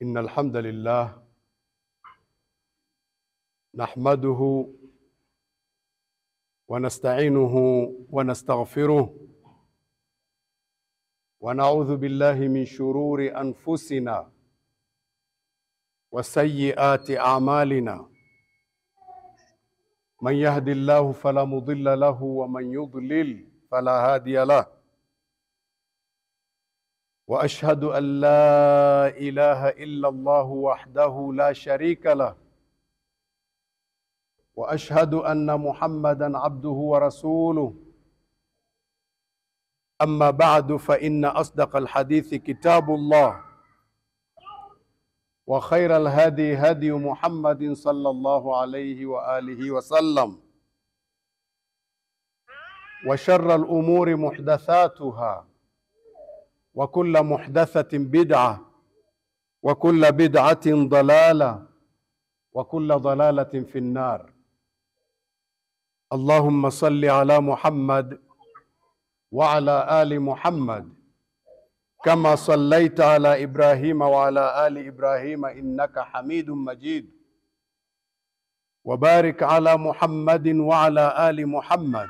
إن الحمد لله نحمده ونستعينه ونستغفره ونعوذ بالله من شرور أنفسنا وسيئات أعمالنا من يهد الله فلا مضل له ومن يضلل فلا هادي له وأشهد أن لا إله إلا الله وحده لا شريك له وأشهد أن محمدًا عبده ورسوله أما بعد فإن أصدق الحديث كتاب الله وخير الهدي هدي محمد صلى الله عليه وآله وسلم وشر الأمور محدثاتها وكل محدثة بدعة وكل بدعة ضلالة وكل ضلالة في النار. اللهم صل على محمد وعلى آل محمد كما صليت على إبراهيم وعلى آل إبراهيم إنك حميد مجيد وبارك على محمد وعلى آل محمد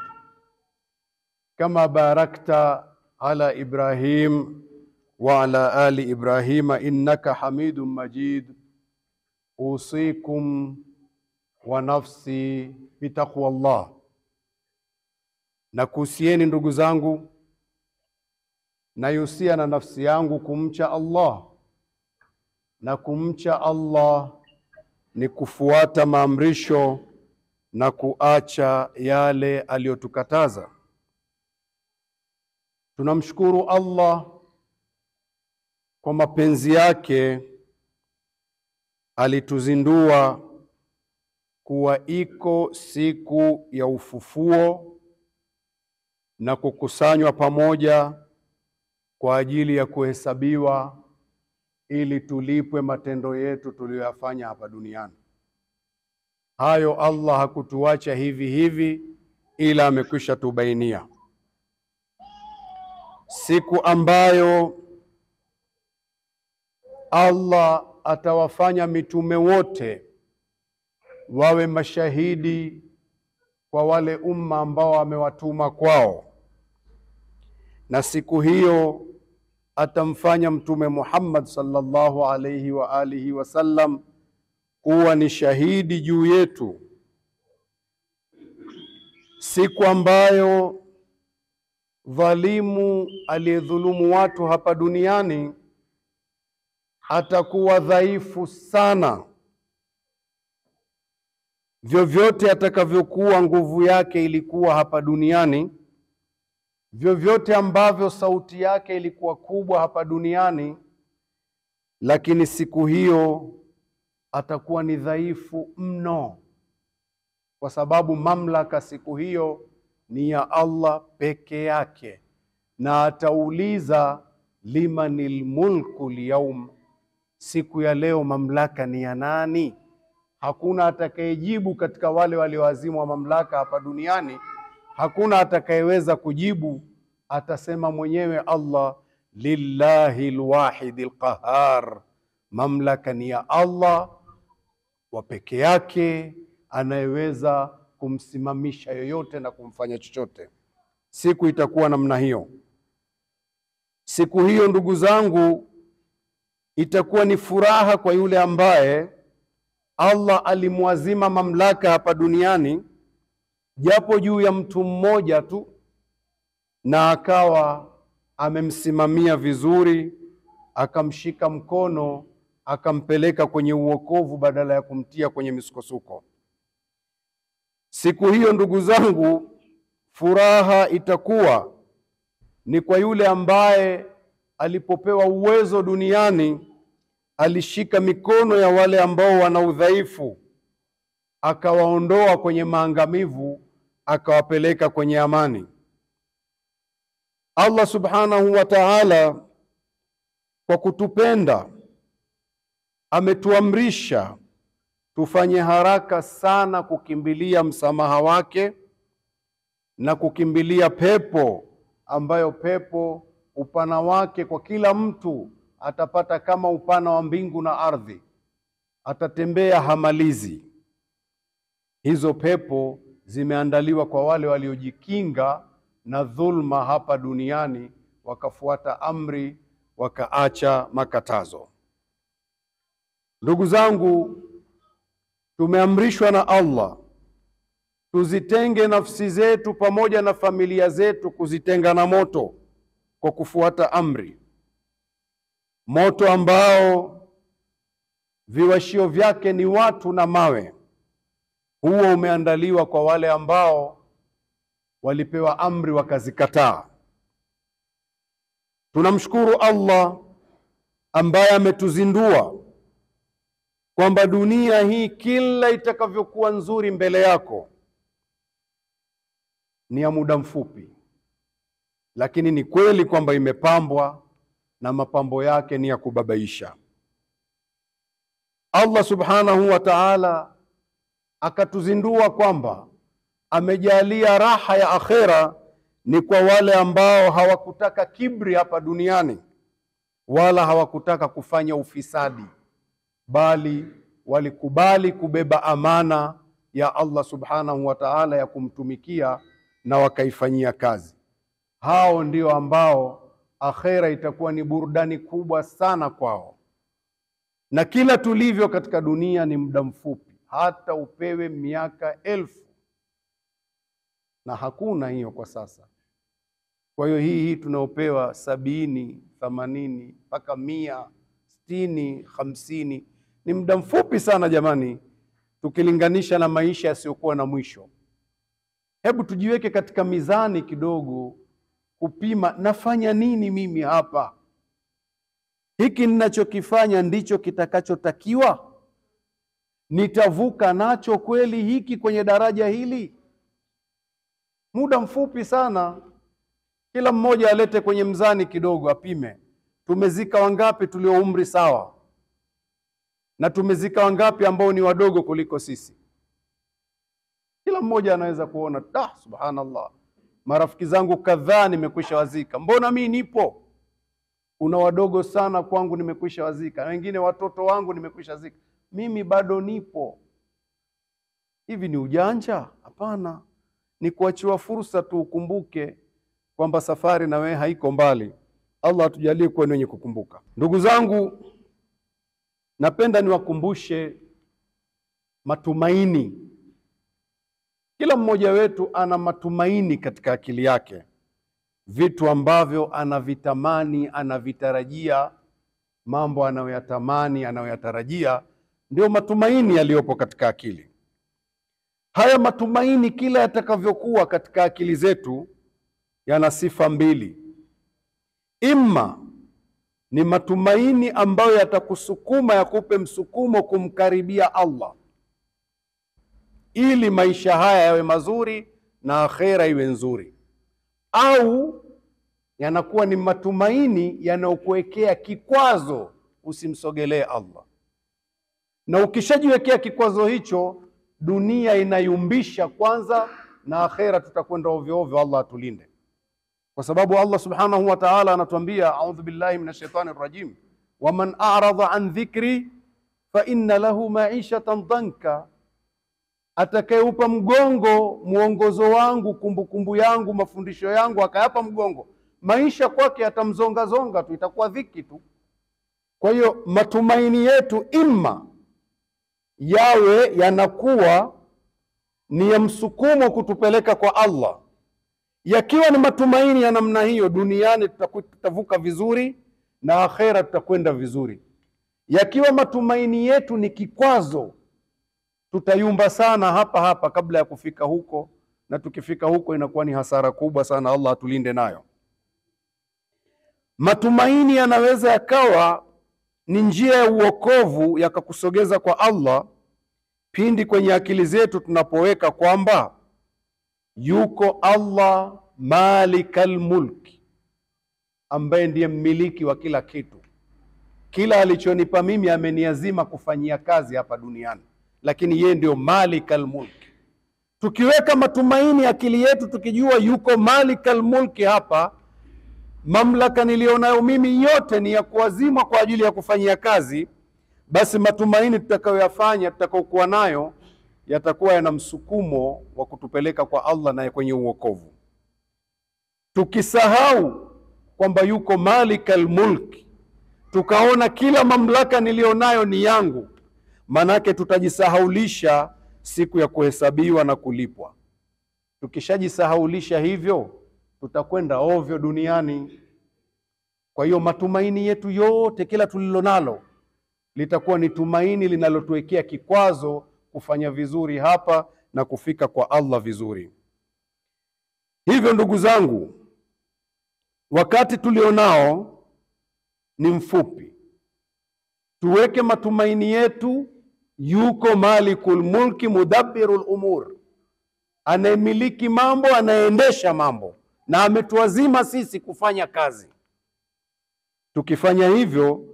كما باركت على إبراهيم وعلى آل إبراهيم إنك حميد مجيد. أوصيكم ونفسي بتقوى الله. Nakuhusieni ndugu zangu, nayusia na nafsi yangu kumcha Allah, na kumcha Allah ni kufuata maamrisho na kuacha yale aliyotukataza. Tunamshukuru Allah kwa mapenzi yake alituzindua kuwa iko siku ya ufufuo na kukusanywa pamoja kwa ajili ya kuhesabiwa ili tulipwe matendo yetu tuliyoyafanya hapa duniani. Hayo Allah hakutuacha hivi hivi, ila amekwisha tubainia. Siku ambayo Allah atawafanya mitume wote wawe mashahidi kwa wale umma ambao amewatuma kwao, na siku hiyo atamfanya Mtume Muhammad sallallahu alayhi wa alihi wasallam kuwa ni shahidi juu yetu, siku ambayo dhalimu aliyedhulumu watu hapa duniani atakuwa dhaifu sana. Vyovyote atakavyokuwa nguvu yake ilikuwa hapa duniani, vyovyote ambavyo sauti yake ilikuwa kubwa hapa duniani, lakini siku hiyo atakuwa ni dhaifu mno, kwa sababu mamlaka siku hiyo ni ya Allah peke yake, na atauliza limanil mulku lyaum, siku ya leo mamlaka ni ya nani? Hakuna atakayejibu katika wale walioazimu wa mamlaka hapa duniani, hakuna atakayeweza kujibu. Atasema mwenyewe Allah, lillahi alwahidil qahar, mamlaka ni ya Allah wa peke yake, anayeweza kumsimamisha yoyote na kumfanya chochote. Siku itakuwa namna hiyo. Siku hiyo ndugu zangu, itakuwa ni furaha kwa yule ambaye Allah alimwazima mamlaka hapa duniani japo juu ya mtu mmoja tu, na akawa amemsimamia vizuri, akamshika mkono, akampeleka kwenye uokovu badala ya kumtia kwenye misukosuko. Siku hiyo ndugu zangu, furaha itakuwa ni kwa yule ambaye alipopewa uwezo duniani alishika mikono ya wale ambao wana udhaifu, akawaondoa kwenye maangamivu, akawapeleka kwenye amani. Allah subhanahu wa ta'ala kwa kutupenda ametuamrisha tufanye haraka sana kukimbilia msamaha wake na kukimbilia pepo, ambayo pepo upana wake kwa kila mtu atapata kama upana wa mbingu na ardhi, atatembea hamalizi. Hizo pepo zimeandaliwa kwa wale waliojikinga na dhulma hapa duniani, wakafuata amri, wakaacha makatazo. Ndugu zangu, tumeamrishwa na Allah tuzitenge nafsi zetu pamoja na familia zetu, kuzitenga na moto kwa kufuata amri. Moto ambao viwashio vyake ni watu na mawe, huo umeandaliwa kwa wale ambao walipewa amri wakazikataa. Tunamshukuru Allah ambaye ametuzindua kwamba dunia hii kila itakavyokuwa nzuri mbele yako ni ya muda mfupi, lakini ni kweli kwamba imepambwa na mapambo yake ni ya kubabaisha. Allah subhanahu wa ta'ala akatuzindua kwamba amejalia raha ya akhera ni kwa wale ambao hawakutaka kibri hapa duniani, wala hawakutaka kufanya ufisadi, bali walikubali kubeba amana ya Allah subhanahu wa ta'ala ya kumtumikia na wakaifanyia kazi. Hao ndio ambao akhera itakuwa ni burudani kubwa sana kwao. Na kila tulivyo katika dunia ni muda mfupi, hata upewe miaka 1000, na hakuna hiyo kwa sasa. Kwa hiyo hii tunaopewa 70, 80 mpaka 100, 60, 50 ni muda mfupi sana jamani, tukilinganisha na maisha yasiyokuwa na mwisho. Hebu tujiweke katika mizani kidogo kupima, nafanya nini mimi hapa? Hiki ninachokifanya ndicho kitakachotakiwa? Nitavuka nacho kweli hiki kwenye daraja hili? Muda mfupi sana. Kila mmoja alete kwenye mzani kidogo apime. Tumezika wangapi tulio umri sawa? Na tumezika wangapi ambao ni wadogo kuliko sisi? Kila mmoja anaweza kuona, subhanallah, marafiki zangu kadhaa nimekwisha wazika, mbona mimi nipo? Kuna wadogo sana kwangu nimekwisha wazika, wengine watoto wangu nimekwisha zika, mimi bado nipo. Hivi ni ujanja? Hapana, ni kuachiwa fursa tu ukumbuke kwamba safari na wewe haiko mbali. Allah atujalie kuwa wenye kukumbuka. Ndugu zangu, napenda niwakumbushe matumaini. Kila mmoja wetu ana matumaini katika akili yake, vitu ambavyo anavitamani, anavitarajia, mambo anayoyatamani, anayoyatarajia, ndio matumaini yaliyopo katika akili. Haya matumaini kila yatakavyokuwa katika akili zetu yana sifa mbili. Imma ni matumaini ambayo yatakusukuma, yakupe msukumo kumkaribia Allah, ili maisha haya yawe mazuri na akhera iwe nzuri, au yanakuwa ni matumaini yanayokuwekea kikwazo usimsogelee Allah. Na ukishajiwekea kikwazo hicho, dunia inayumbisha kwanza na akhera tutakwenda ovyo ovyo. Allah atulinde. Kwa sababu Allah subhanahu wa ta'ala anatuambia, a'udhu billahi minash shaitani rajim, wa man a'rada an dhikri fa inna lahu ma'ishatan dhanka, atakayeupa mgongo muongozo wangu, kumbukumbu yangu, mafundisho yangu, akayapa mgongo, maisha kwake atamzonga zonga tu, itakuwa dhiki tu. Kwa hiyo matumaini yetu imma yawe yanakuwa ni ya msukumo kutupeleka kwa Allah. Yakiwa ni matumaini ya namna hiyo, duniani tutavuka vizuri na akhera tutakwenda vizuri. Yakiwa matumaini yetu ni kikwazo, tutayumba sana hapa hapa kabla ya kufika huko, na tukifika huko inakuwa ni hasara kubwa sana. Allah atulinde nayo. Matumaini yanaweza yakawa ni njia ya uokovu, yakakusogeza kwa Allah, pindi kwenye akili zetu tunapoweka kwamba yuko Allah malikal mulki, ambaye ndiye mmiliki wa kila kitu. Kila alichonipa mimi ameniazima kufanyia kazi hapa duniani, lakini yeye ndio malikal mulki. Tukiweka matumaini akili yetu tukijua yuko malikal mulki hapa, mamlaka nilionayo mimi yote ni ya kuwazima kwa ajili ya kufanyia kazi, basi matumaini tutakayoyafanya, tutakayokuwa nayo, yatakuwa yana msukumo wa kutupeleka kwa Allah na kwenye uokovu. Tukisahau kwamba yuko Malikal Mulk, tukaona kila mamlaka nilionayo ni yangu, manake tutajisahaulisha siku ya kuhesabiwa na kulipwa. Tukishajisahaulisha hivyo, tutakwenda ovyo duniani. Kwa hiyo matumaini yetu yote, kila tulilonalo, litakuwa ni tumaini linalotuwekea kikwazo kufanya vizuri hapa na kufika kwa Allah vizuri. Hivyo ndugu zangu, wakati tulionao ni mfupi. Tuweke matumaini yetu yuko Malikul Mulki Mudabbirul Umur, anayemiliki mambo, anaendesha mambo, na ametuazima sisi kufanya kazi. Tukifanya hivyo,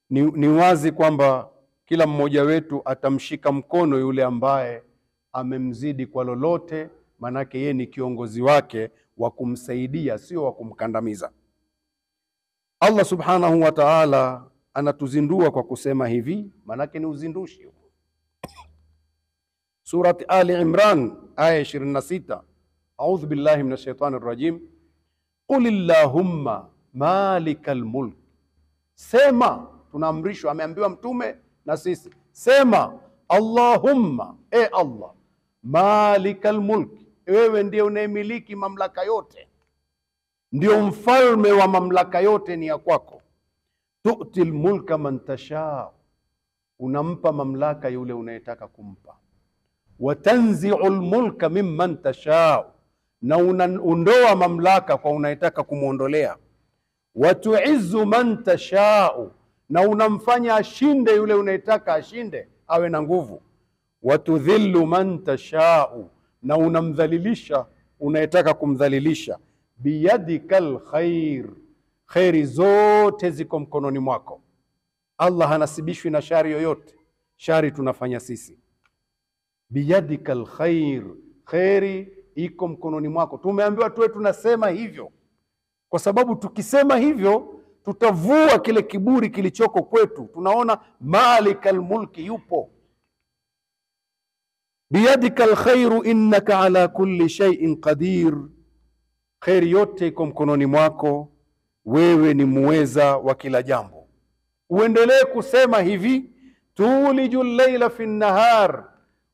ni wazi kwamba kila mmoja wetu atamshika mkono yule ambaye amemzidi kwa lolote, manake yeye ni kiongozi wake wa kumsaidia, sio wa kumkandamiza. Allah subhanahu wa ta'ala anatuzindua kwa kusema hivi, manake ni uzindushi. Surat Ali Imran aya 26, a'udhu billahi minash shaitani rajim, qulillahumma malikal mulk. Sema, tunaamrishwa, ameambiwa mtume na sisi, sema Allahumma, Allah, malikal mulk, wewe ndiye unayemiliki mamlaka yote, ndio mfalme wa mamlaka yote, ni ya kwako. Tu'til mulka man tasha, unampa mamlaka yule unayetaka kumpa. Watanzi'ul mulka mimman tasha, na unaondoa mamlaka kwa unayetaka kumuondolea. Watu'izzu man tasha, na unamfanya ashinde yule unayetaka ashinde, awe na nguvu. Watudhillu man tasha, na unamdhalilisha unayetaka kumdhalilisha. Biyadikal khair, khairi zote ziko mkononi mwako. Allah hanasibishwi na shari yoyote, shari tunafanya sisi. Biyadikal khair, khairi iko mkononi mwako. Tumeambiwa tuwe tunasema hivyo, kwa sababu tukisema hivyo tutavua kile kiburi kilichoko kwetu. Tunaona Malikal Mulki yupo. Biyadikal khairu innaka ala kulli shay'in qadir, khairi yote iko mkononi mwako, wewe ni muweza wa kila jambo. Uendelee kusema hivi, tulijul layla fi nahar,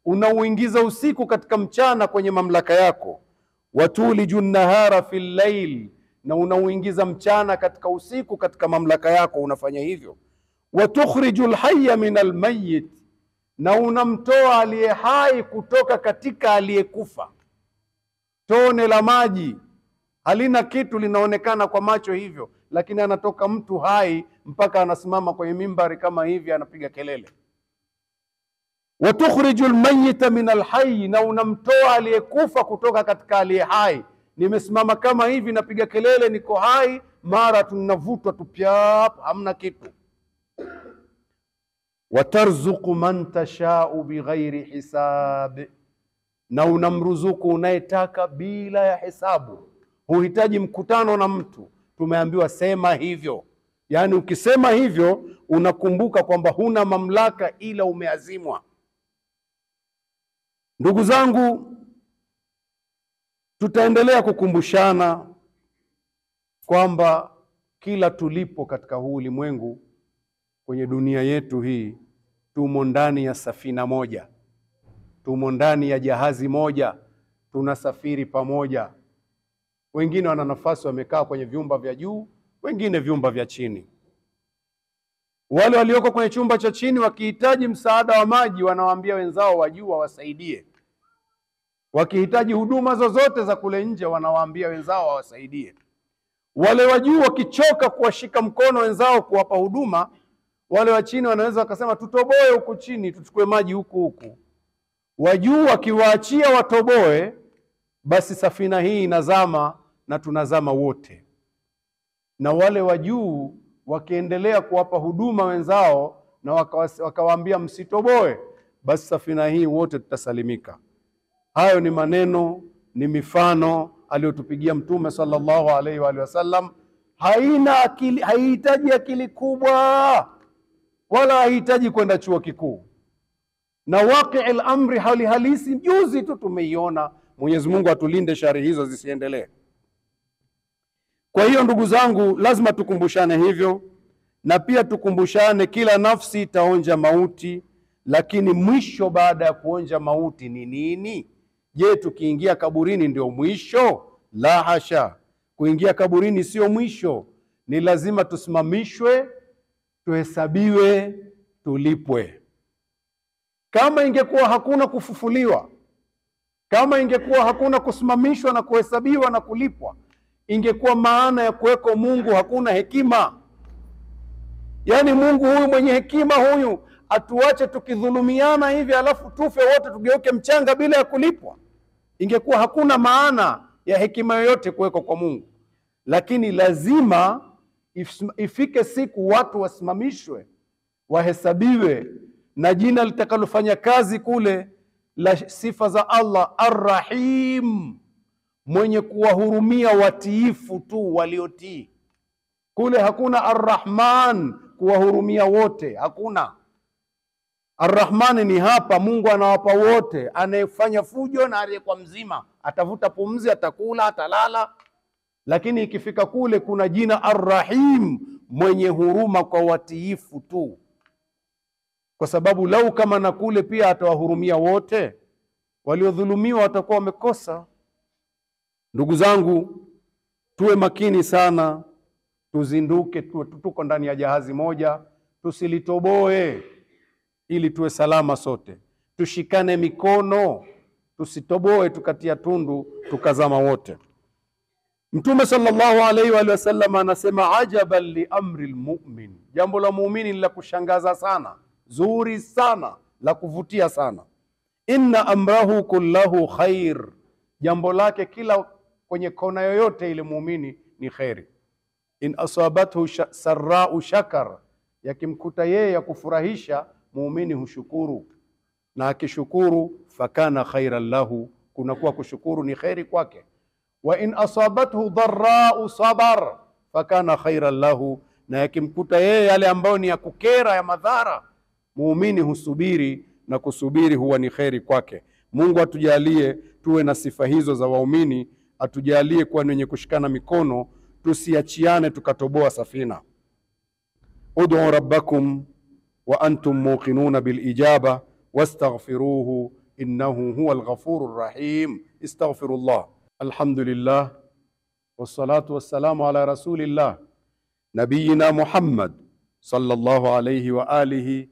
unauingiza usiku katika mchana kwenye mamlaka yako. Watulijun nahara fi layl, na unauingiza mchana katika usiku katika mamlaka yako, unafanya hivyo. Watukhrijul hayya minal mayyit, na unamtoa aliye hai kutoka katika aliyekufa. Tone la maji halina kitu, linaonekana kwa macho hivyo, lakini anatoka mtu hai mpaka anasimama kwenye mimbari kama hivi, anapiga kelele. Watukhrijul mayyita minal hayy, na unamtoa aliyekufa kutoka katika aliye hai. Nimesimama kama hivi napiga kelele, niko hai, mara tunavutwa tupyap, hamna kitu. Watarzuqu man tashau bighairi hisab, na unamruzuku unayetaka bila ya hesabu. Huhitaji mkutano na mtu, tumeambiwa sema hivyo. Yaani ukisema hivyo unakumbuka kwamba huna mamlaka ila umeazimwa. Ndugu zangu, tutaendelea kukumbushana kwamba kila tulipo katika huu ulimwengu, kwenye dunia yetu hii, tumo ndani ya safina moja, tumo ndani ya jahazi moja, tunasafiri pamoja. Wengine wana nafasi wamekaa kwenye vyumba vya juu, wengine vyumba vya chini. Wale walioko kwenye chumba cha chini wakihitaji msaada wa maji, wanawaambia wenzao wa juu wawasaidie. Wakihitaji huduma zozote za kule nje, wanawaambia wenzao wawasaidie. Wale wa juu wakichoka kuwashika mkono wenzao kuwapa huduma, wale wa chini wanaweza wakasema tutoboe huku chini, tuchukue maji huku huku. Wa juu wakiwaachia watoboe, basi safina hii inazama na tunazama wote. Na wale wa juu wakiendelea kuwapa huduma wenzao na wakawaambia msitoboe, basi safina hii wote tutasalimika. Hayo ni maneno, ni mifano aliyotupigia Mtume sallallahu alaihi wa sallam. haina akili, haihitaji akili kubwa wala haihitaji kwenda chuo kikuu. Na waqi'il amri, hali halisi juzi tu tumeiona. Mwenyezi Mungu atulinde shari hizo zisiendelee. Kwa hiyo ndugu zangu, lazima tukumbushane hivyo, na pia tukumbushane kila nafsi itaonja mauti, lakini mwisho baada ya kuonja mauti ni nini? Je, tukiingia kaburini ndio mwisho? La hasha, kuingia kaburini sio mwisho. Ni lazima tusimamishwe, tuhesabiwe, tulipwe. Kama ingekuwa hakuna kufufuliwa, kama ingekuwa hakuna kusimamishwa na kuhesabiwa na kulipwa, ingekuwa maana ya kuweko Mungu hakuna hekima. Yaani Mungu huyu mwenye hekima huyu atuache tukidhulumiana hivi alafu tufe wote tugeuke mchanga bila ya kulipwa. Ingekuwa hakuna maana ya hekima yoyote kuweko kwa Mungu. Lakini lazima ifike siku watu wasimamishwe, wahesabiwe, na jina litakalofanya kazi kule la sifa za Allah Ar-Rahim, mwenye kuwahurumia watiifu tu waliotii. Kule hakuna Ar-Rahman, kuwahurumia wote, hakuna. Ar-Rahman ni hapa, Mungu anawapa wote, anayefanya fujo na aliyekuwa mzima, atavuta pumzi, atakula, atalala. Lakini ikifika kule kuna jina Ar-Rahim, mwenye huruma kwa watiifu tu. Kwa sababu lau kama na kule pia atawahurumia wote, waliodhulumiwa watakuwa wamekosa. Ndugu zangu, tuwe makini sana, tuzinduke, tuko ndani ya jahazi moja, tusilitoboe ili tuwe salama sote. Tushikane mikono, tusitoboe tukatia tundu tukazama wote. Mtume sallallahu alaihi wa sallam anasema ajaban li amri almu'min, jambo la muumini la kushangaza sana, zuri sana, la kuvutia sana. Inna amrahu kullahu khair, jambo lake kila kwenye kona yoyote ile muumini ni khairi. In asabathu sarra'u shakar, yakimkuta yeye ya kufurahisha muumini hushukuru, na akishukuru fakana khairan lahu, kunakuwa kushukuru ni khairi kwake. Wa in asabathu dharra'u sabar fakana khairan lahu, na yakimkuta yeye yale ambayo ni ya kukera, ya madhara, muumini husubiri, na kusubiri huwa ni khairi kwake. Mungu atujalie tuwe na sifa hizo za waumini, atujalie kuwa wenye kushikana mikono, tusiachiane tukatoboa safina. Ud'u rabbakum wa antum muqinuna bil ijaba wastaghfiruhu innahu huwal ghafurur rahim. Astaghfirullah. Alhamdulillah wassalatu wassalamu ala rasulillah nabiyina Muhammad sallallahu alayhi wa alihi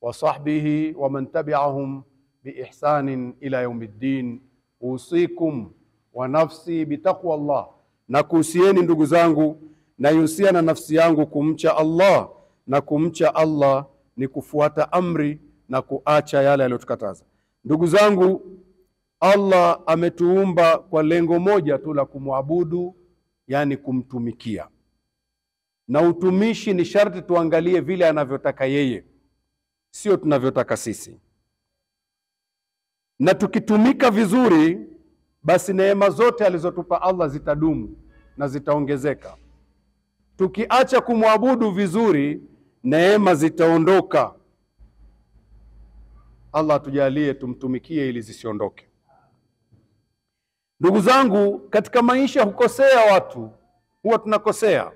wa sahbihi wa man tabi'ahum bi ihsanin ila yaumiddin. Usikum wa nafsi bitaqwa Allah, na kuhusieni ndugu zangu na yusia na nafsi yangu kumcha Allah, na kumcha Allah ni kufuata amri na kuacha yale aliyotukataza. Ndugu zangu, Allah ametuumba kwa lengo moja tu la kumwabudu, yani kumtumikia. Na utumishi ni sharti tuangalie vile anavyotaka yeye, sio tunavyotaka sisi. Na tukitumika vizuri, basi neema zote alizotupa Allah zitadumu na zitaongezeka. Tukiacha kumwabudu vizuri, neema zitaondoka. Allah tujalie tumtumikie ili zisiondoke. Ndugu zangu, katika maisha hukosea watu, huwa tunakosea.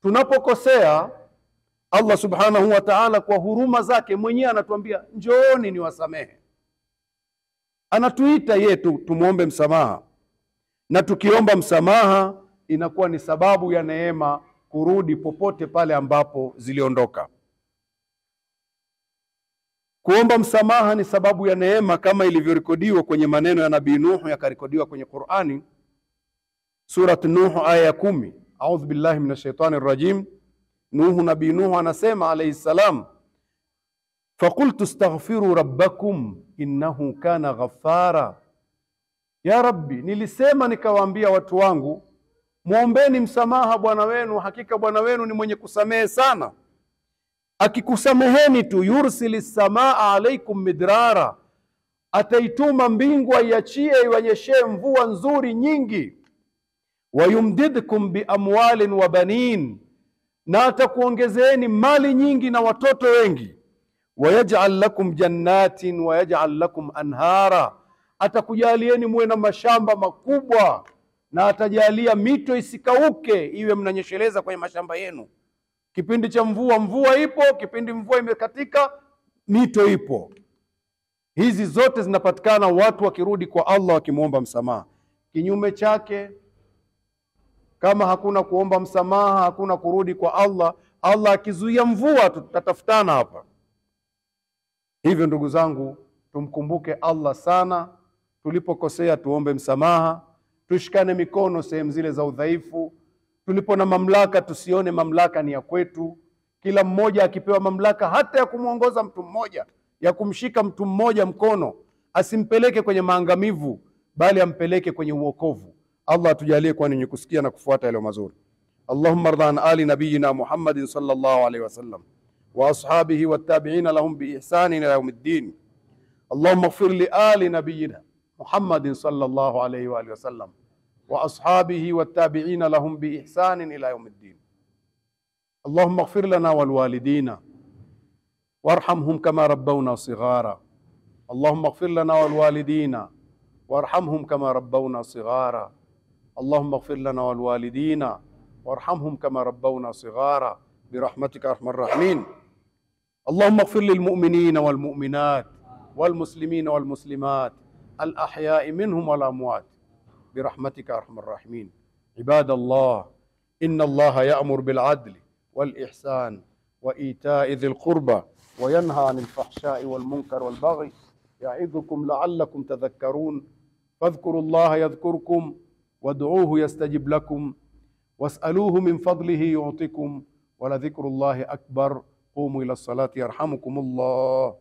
Tunapokosea, Allah subhanahu wa ta'ala kwa huruma zake mwenyewe anatuambia njooni niwasamehe. Anatuita yetu tumuombe msamaha, na tukiomba msamaha inakuwa ni sababu ya neema kurudi popote pale ambapo ziliondoka. Kuomba msamaha ni sababu ya neema, kama ilivyorekodiwa kwenye maneno ya Nabii Nuh, yakarekodiwa kwenye Qur'ani, Surat Nuh aya ya 10. A'udhu billahi minash shaitani rajim. Nabii Nuh anasema alayhi salam, faqultu astaghfiru rabbakum innahu kana ghaffara. Ya Rabbi, nilisema nikawaambia watu wangu, muombeni msamaha Bwana wenu, hakika Bwana wenu ni mwenye kusamehe sana. Akikusameheni tu, yursilis samaa alaikum midrara, ataituma mbingu aiachie iwanyeshe mvua nzuri nyingi. wayumdidkum biamwalin wa banin, na atakuongezeeni mali nyingi na watoto wengi. Wayaj'al lakum jannatin wayaj'al lakum anhara, atakujalieni muwe na mashamba makubwa na atajalia mito isikauke, iwe mnanyesheleza kwenye mashamba yenu. Kipindi cha mvua ipo, kipindi mvua imekatika, mito ipo. Hizi zote zinapatikana watu wakirudi kwa Allah wakimuomba msamaha. Kinyume chake, kama hakuna kuomba msamaha, hakuna kurudi kwa Allah, Allah akizuia mvua tutatafutana hapa. Hivyo ndugu zangu, tumkumbuke Allah sana. Tulipokosea tuombe msamaha, tushikane mikono sehemu zile za udhaifu. Tulipo na mamlaka tusione mamlaka ni ya kwetu. Kila mmoja akipewa mamlaka hata ya kumuongoza mtu mmoja, ya kumshika mtu mmoja mkono, asimpeleke kwenye maangamivu, bali ampeleke kwenye uokovu. Allah atujalie kwa wenye kusikia na kufuata yale mazuri. Allahumma arda an ali nabiyina Muhammadin sallallahu alaihi wasallam wa ashabihi wattabi'ina lahum bi ihsan ila yawmiddin. Allahumma ighfir li ali nabiyina Muhammadin sallallahu alaihi wa alihi wasallam wa ashabihi wattabi'ina lahum bi ihsan ila yawmiddin. Allahumma ighfir lana wal walidina warhamhum kama rabbawna sighara. Allahumma ighfir lana wal walidina warhamhum kama rabbawna sighara. اللهم اغفر لنا والوالدين وارحمهم كما ربونا صغارا برحمتك يا ارحم الراحمين. اللهم اغفر للمؤمنين والمؤمنات والمسلمين والمسلمات الأحياء منهم والأموات برحمتك يا ارحم الراحمين. عباد الله، إن الله يأمر بالعدل والإحسان وإيتاء ذي القربى وينهى عن الفحشاء والمنكر والبغي يعظكم لعلكم تذكرون. فاذكروا الله يذكركم وادعوه يستجب لكم واسألوه من فضله يعطكم ولذكر الله أكبر. قوموا إلى الصلاة يرحمكم الله.